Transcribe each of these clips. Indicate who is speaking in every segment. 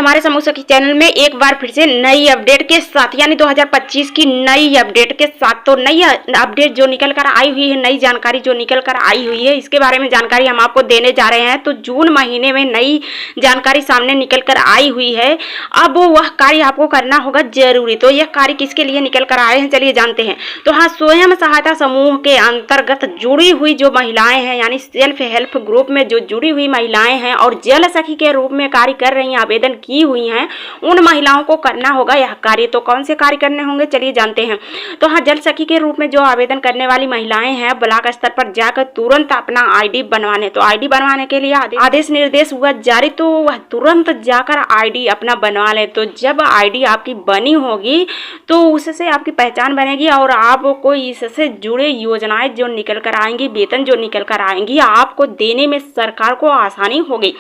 Speaker 1: हमारे समूह सखी चैनल में एक बार फिर से नई अपडेट के साथ यानी 2025 की नई अपडेट के साथ। तो नई अपडेट जो निकल कर आई हुई है, नई जानकारी जो निकल कर आई हुई है, इसके बारे में जानकारी हम आपको देने जा रहे हैं। तो जून महीने में नई जानकारी सामने निकल कर आई हुई है। अब वह कार्य आपको करना होगा जरूरी। तो यह कार्य किसके लिए निकल कर आए हैं, चलिए जानते हैं। तो हाँ, स्वयं सहायता समूह के अंतर्गत जुड़ी हुई जो महिलाएं हैं, यानी सेल्फ हेल्प ग्रुप में जो जुड़ी हुई महिलाएं हैं और जल सखी के रूप में कार्य कर रही हैं, आवेदन की हुई हैं, उन महिलाओं को करना होगा यह कार्य। तो कौन से कार्य करने होंगे, चलिए जानते हैं। तो हाँ, जल सखी के रूप में जो आवेदन करने वाली महिलाएं हैं, ब्लॉक स्तर पर जाकर तुरंत अपना आईडी बनवाने। तो आईडी बनवाने के लिए आदेश निर्देश हुआ जारी, तो वह तुरंत जाकर आईडी अपना बनवा ले। तो जब आईडी आपकी बनी होगी तो उससे आपकी पहचान बनेगी और आपको इससे जुड़े योजनाएं जो निकल कर आएंगी, वेतन जो निकल कर आएंगी, आपको देने में सरकार को आसानी होगी।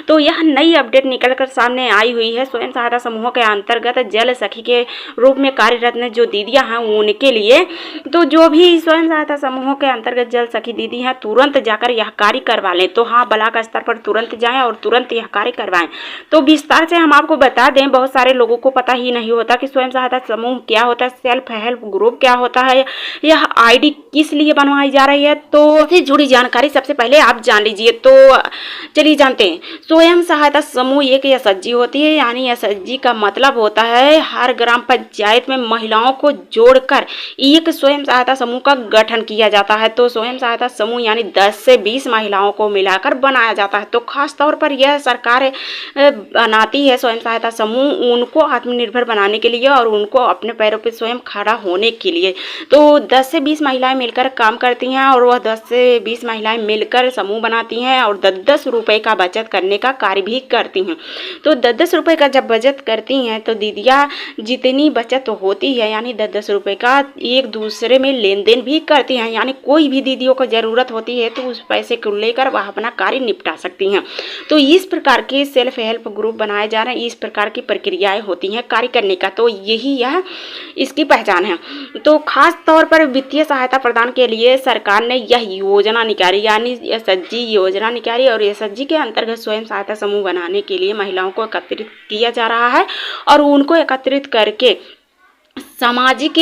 Speaker 1: तो यह नई अपडेट निकल कर सामने आई हुई है स्वयं सहायता समूह के अंतर्गत जल सखी के रूप में कार्यरत जो दीदियां हैं उनके लिए। तो जो भी स्वयं सहायता समूह के अंतर्गत जल सखी दीदी हैं, तुरंत जाकर यह कार्य करवा लें। तो हाँ, ब्लॉक स्तर पर तुरंत जाएं और तुरंत यह कार्य करवाएं। तो विस्तार से हम आपको बता दें, बहुत सारे लोगों को पता ही नहीं होता कि स्वयं सहायता समूह क्या होता है, सेल्फ हेल्प ग्रुप क्या होता है, यह आईडी किस लिए बनवाई जा रही है। तो इससे जुड़ी जानकारी सबसे पहले आप जान लीजिए। तो चलिए जानते हैं। स्वयं सहायता समूह एक एसएचजी होती है, यानी एसएचजी का मतलब होता है हर ग्राम पंचायत में महिलाओं को जोड़कर एक स्वयं सहायता समूह का गठन किया जाता है। तो स्वयं सहायता समूह यानी 10 से 20 महिलाओं को मिलाकर बनाया जाता है। तो खास तौर पर यह सरकार बनाती है स्वयं सहायता समूह उनको आत्मनिर्भर बनाने के लिए और उनको अपने पैरों पर स्वयं खड़ा होने के लिए। तो 10 से 20 महिलाएं मिलकर काम करती हैं और वह 10 से 20 महिलाएं मिलकर समूह बनाती हैं और 10-10 रुपए का बचत करने का कार्य भी करती हैं। तो 10-10 रुपए का जब बचत करती हैं तो दीदियाँ जितनी बचत होती है, यानी 10-10 रुपए का एक दूसरे में लेन देन भी करती हैं। यानी कोई भी दीदियों को ज़रूरत होती है तो उस पैसे को लेकर वह अपना कार्य निपटा सकती हैं। तो इस प्रकार के सेल्फ हेल्प ग्रुप बनाए जा रहे हैं, इस प्रकार की प्रक्रियाएं होती हैं कार्य करने का। तो यही यह इसकी पहचान है। तो खास तौर पर वित्तीय सहायता प्रदान के लिए सरकार ने यह योजना निकाली, यानी एसएचजी योजना निकाली और एसएचजी के अंतर्गत स्वयं सहायता समूह बनाने के लिए महिलाओं को एकत्रित किया जा रहा है और उनको एकत्रित करके सामाजिक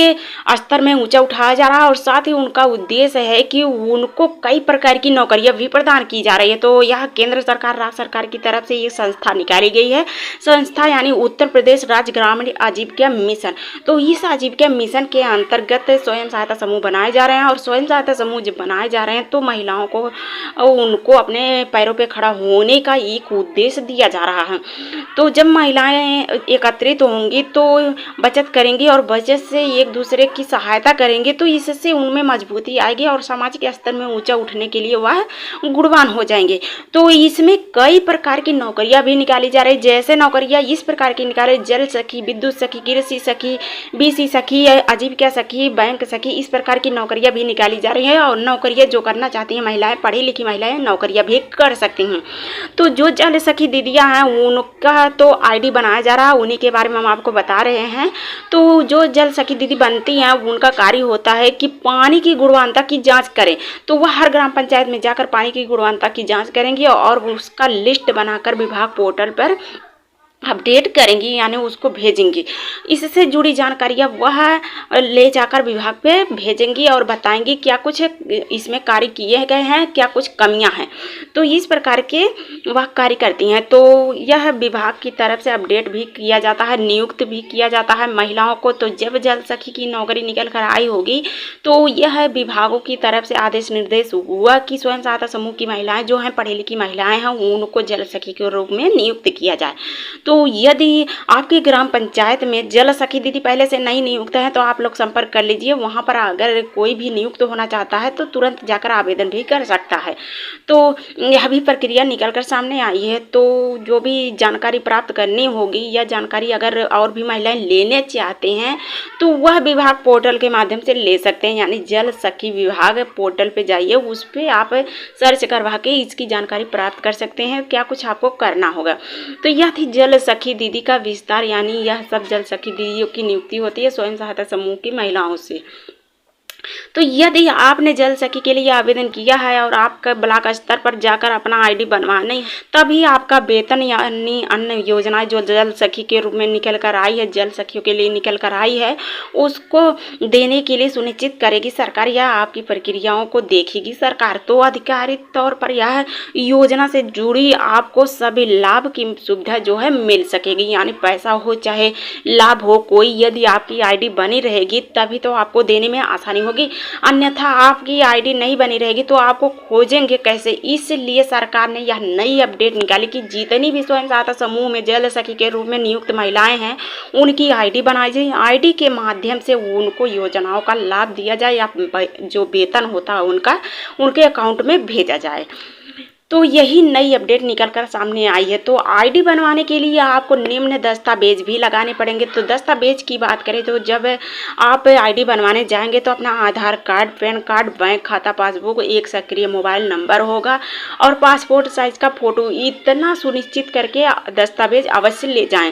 Speaker 1: स्तर में ऊंचा उठाया जा रहा है और साथ ही उनका उद्देश्य है कि उनको कई प्रकार की नौकरियां भी प्रदान की जा रही है। तो यह केंद्र सरकार, राज्य सरकार की तरफ से ये संस्था निकाली गई है। संस्था यानी उत्तर प्रदेश राज्य ग्रामीण आजीविका मिशन। तो इस आजीविका मिशन के अंतर्गत स्वयं सहायता समूह बनाए जा रहे हैं और स्वयं सहायता समूह जब बनाए जा रहे हैं तो महिलाओं को उनको अपने पैरों पर खड़ा होने का एक उद्देश्य दिया जा रहा है। तो जब महिलाएं एकत्रित होंगी तो बचत करेंगी और बचत से एक दूसरे की सहायता करेंगे तो इससे उनमें मजबूती आएगी और सामाजिक स्तर में ऊंचा उठने के लिए वह गुणवान हो जाएंगे। तो इसमें कई प्रकार की नौकरियां भी निकाली जा रही, जैसे नौकरियां इस प्रकार की निकाले जल सखी, विद्युत सखी, कृषि सखी, बीसी सखी, आजीविका सखी, बैंक सखी, इस प्रकार की नौकरियां भी निकाली जा रही है। और नौकरियां जो करना चाहती हैं महिलाएं, पढ़ी लिखी महिलाएं नौकरियां भी कर सकती हैं। तो जो जल सखी दीदियां हैं उनका तो आईडी बनाया जा रहा है, उन्हीं के बारे में हम आपको बता रहे हैं। तो जो जल सखी दीदी बनती हैं उनका कार्य होता है कि पानी की गुणवत्ता की जांच करें। तो वह हर ग्राम पंचायत में जाकर पानी की गुणवत्ता की जांच करेंगी और उसका लिस्ट बनाकर विभाग पोर्टल पर अपडेट करेंगी, यानी उसको भेजेंगी। इससे जुड़ी जानकारियाँ वह ले जाकर विभाग पे भेजेंगी और बताएंगी क्या कुछ इसमें कार्य किए गए हैं, क्या कुछ कमियां हैं। तो इस प्रकार के वह कार्य करती हैं। तो यह विभाग की तरफ से अपडेट भी किया जाता है, नियुक्त भी किया जाता है महिलाओं को। तो जब जल सखी की नौकरी निकल कर आई होगी तो यह विभागों की तरफ से आदेश निर्देश हुआ कि स्वयं सहायता समूह की महिलाएँ जो हैं, पढ़ी लिखी महिलाएँ हैं, उनको जल सखी के रूप में नियुक्त किया जाए। तो यदि आपकी ग्राम पंचायत में जल सखी दीदी पहले से नहीं नियुक्त है तो आप लोग संपर्क कर लीजिए। वहाँ पर अगर कोई भी नियुक्त होना चाहता है तो तुरंत जाकर आवेदन भी कर सकता है। तो यह भी प्रक्रिया निकल कर सामने आई है। तो जो भी जानकारी प्राप्त करनी होगी या जानकारी अगर और भी महिलाएं लेने चाहते हैं तो वह विभाग पोर्टल के माध्यम से ले सकते हैं, यानी जल सखी विभाग पोर्टल पे जाइए, उस पर आप सर्च करवा के इसकी जानकारी प्राप्त कर सकते हैं क्या कुछ आपको करना होगा। तो यह थी जल सखी दीदी का विस्तार, यानी यह सब जल सखी दीदियों की नियुक्ति होती है स्वयं सहायता समूह की महिलाओं से। तो यदि आपने जल सखी के लिए आवेदन किया है और आपका ब्लॉक स्तर पर जाकर अपना आईडी बनवाना है, तभी आपका वेतन यानी अन्य योजनाएं जो जल सखी के रूप में निकल कर आई है, जल सखियों के लिए निकल कर आई है, उसको देने के लिए सुनिश्चित करेगी सरकार या आपकी प्रक्रियाओं को देखेगी सरकार। तो आधिकारिक तौर पर यह योजना से जुड़ी आपको सभी लाभ की सुविधा जो है मिल सकेगी, यानी पैसा हो चाहे लाभ हो कोई, यदि आपकी आईडी बनी रहेगी तभी तो आपको देने में आसानी होगी, अन्यथा आपकी आईडी नहीं बनी रहेगी तो आपको खोजेंगे कैसे। इसलिए सरकार ने यह नई अपडेट निकाली कि जितनी भी स्वयं सहायता समूह में जल सखी के रूप में नियुक्त महिलाएं हैं उनकी आईडी बनाई जाए, आईडी के माध्यम से उनको योजनाओं का लाभ दिया जाए या जो वेतन होता है उनका उनके अकाउंट में भेजा जाए। तो यही नई अपडेट निकल कर सामने आई है। तो आईडी बनवाने के लिए आपको निम्न दस्तावेज भी लगाने पड़ेंगे। तो दस्तावेज की बात करें तो जब आप आईडी बनवाने जाएंगे तो अपना आधार कार्ड, पैन कार्ड, बैंक खाता पासबुक, एक सक्रिय मोबाइल नंबर होगा और पासपोर्ट साइज का फ़ोटो, इतना सुनिश्चित करके दस्तावेज अवश्य ले जाएं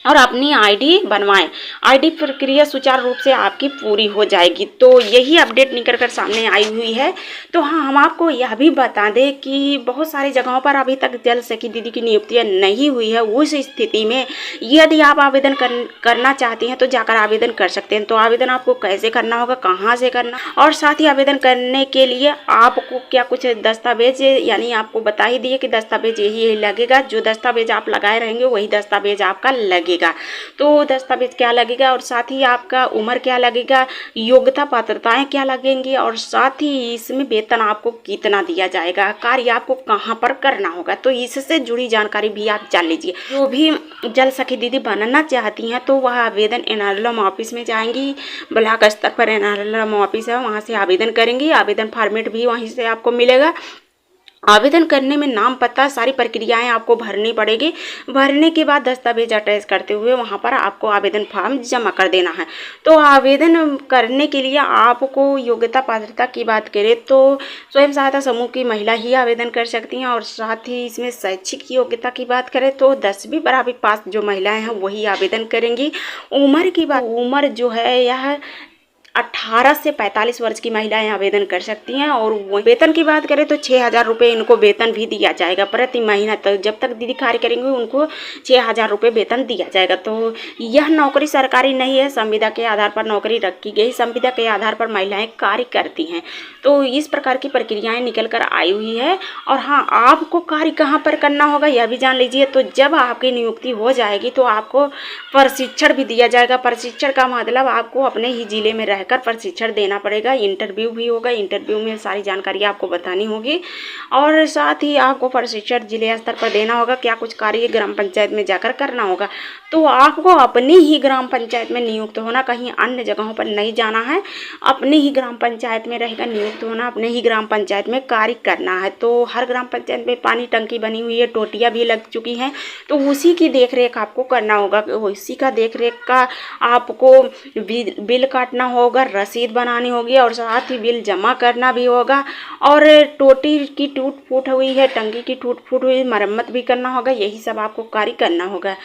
Speaker 1: और अपनी आईडी बनवाएं। आईडी प्रक्रिया सुचारू रूप से आपकी पूरी हो जाएगी। तो यही अपडेट निकल कर सामने आई हुई है। तो हाँ, हम आपको यह भी बता दें कि बहुत सारी जगहों पर अभी तक जल सखी दीदी की नियुक्तियाँ नहीं हुई है। उस स्थिति में यदि आप आवेदन करना चाहती हैं तो जाकर आवेदन कर सकते हैं। तो आवेदन आपको कैसे करना होगा, कहाँ से करना, और साथ ही आवेदन करने के लिए आपको क्या कुछ दस्तावेज, यानी आपको बता ही दिए कि दस्तावेज यही लगेगा, जो दस्तावेज आप लगाए रहेंगे वही दस्तावेज आपका लगेगा। तो दस्तावेज क्या लगेगा और साथ ही आपका उम्र क्या लगेगा, योग्यता पात्रताएं क्या लगेंगी और साथ ही इसमें वेतन आपको कितना दिया जाएगा, कार्य आपको कहां पर करना होगा। तो इससे जुड़ी जानकारी भी आप जान लीजिए। जो भी जल सखी दीदी बनना चाहती हैं तो वह आवेदन एनआरएलएम ऑफिस में जाएंगी, ब्लॉक स्तर पर एनआरएलएम ऑफिस है, वहां से आवेदन करेंगी। आवेदन फॉर्मेट भी वहीं से आपको मिलेगा। आवेदन करने में नाम, पता, सारी प्रक्रियाएं आपको भरनी पड़ेगी। भरने के बाद दस्तावेज अटैच करते हुए वहां पर आपको आवेदन फॉर्म जमा कर देना है। तो आवेदन करने के लिए आपको योग्यता पात्रता की बात करें तो स्वयं सहायता समूह की महिला ही आवेदन कर सकती हैं और साथ ही इसमें शैक्षिक योग्यता की बात करें तो 10वीं बारहवीं पास जो महिलाएं हैं वही आवेदन करेंगी। उम्र की बात, उम्र जो है यह 18 से 45 वर्ष की महिलाएं आवेदन कर सकती हैं। और वेतन की बात करें तो 6,000 रुपये इनको वेतन भी दिया जाएगा प्रति महीना। तो जब तक दीदी कार्य करेंगे उनको 6,000 रुपये वेतन दिया जाएगा। तो यह नौकरी सरकारी नहीं है, संविदा के आधार पर नौकरी रखी गई, संविदा के आधार पर महिलाएं कार्य करती हैं। तो इस प्रकार की प्रक्रियाएं निकल कर आई हुई है। और हाँ, आपको कार्य कहाँ पर करना होगा यह भी जान लीजिए। तो जब आपकी नियुक्ति हो जाएगी तो आपको प्रशिक्षण भी दिया जाएगा। प्रशिक्षण का मतलब आपको अपने ही जिले में रहकर प्रशिक्षण देना पड़ेगा। इंटरव्यू भी होगा, इंटरव्यू में सारी जानकारी आपको बतानी होगी और साथ ही आपको प्रशिक्षण जिले स्तर पर देना होगा। क्या कुछ कार्य ग्राम पंचायत में जाकर करना होगा। तो आपको अपनी ही ग्राम पंचायत में नियुक्त होना, कहीं अन्य जगहों पर नहीं जाना है। अपनी ही ग्राम पंचायत में रहकर नियुक्त होना, अपने ही ग्राम पंचायत में कार्य करना है। तो हर ग्राम पंचायत में पानी टंकी बनी हुई है, टोटियाँ भी लग चुकी हैं, तो उसी की देखरेख आपको करना होगा। उसी का देखरेख का आपको बिल काटना होगा, रसीद बनानी होगी और साथ ही बिल जमा करना भी होगा। और टोटी की टूट फूट हुई है, टंकी की टूट फूट हुई, मरम्मत भी करना होगा। यही सब आपको कार्य करना होगा।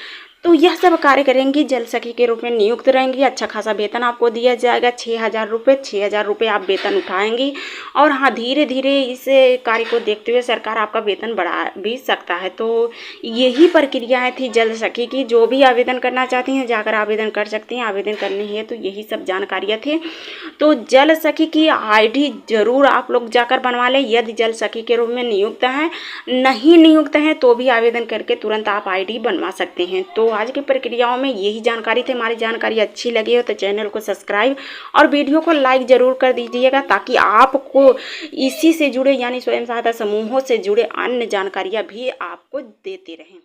Speaker 1: तो यह सब कार्य करेंगी, जल सखी के रूप में नियुक्त रहेंगी। अच्छा खासा वेतन आपको दिया जाएगा, 6,000 रुपये। 6,000 रुपये आप वेतन उठाएंगी। और हाँ, धीरे धीरे इस कार्य को देखते हुए सरकार आपका वेतन बढ़ा भी सकता है। तो यही प्रक्रियाएं थी जल सखी की। जो भी आवेदन करना चाहती हैं जाकर आवेदन कर सकती हैं। आवेदन करनी है तो यही सब जानकारियाँ थी। तो जल सखी की आईडी जरूर आप लोग जाकर बनवा लें यदि जल सखी के रूप में नियुक्त हैं। नहीं नियुक्त हैं तो भी आवेदन करके तुरंत आप आईडी बनवा सकते हैं। तो आज की प्रक्रियाओं में यही जानकारी थी। हमारी जानकारी अच्छी लगी हो तो चैनल को सब्सक्राइब और वीडियो को लाइक जरूर कर दीजिएगा ताकि आपको इसी से जुड़े यानी स्वयं सहायता समूहों से जुड़े अन्य जानकारियाँ भी आपको देते रहें।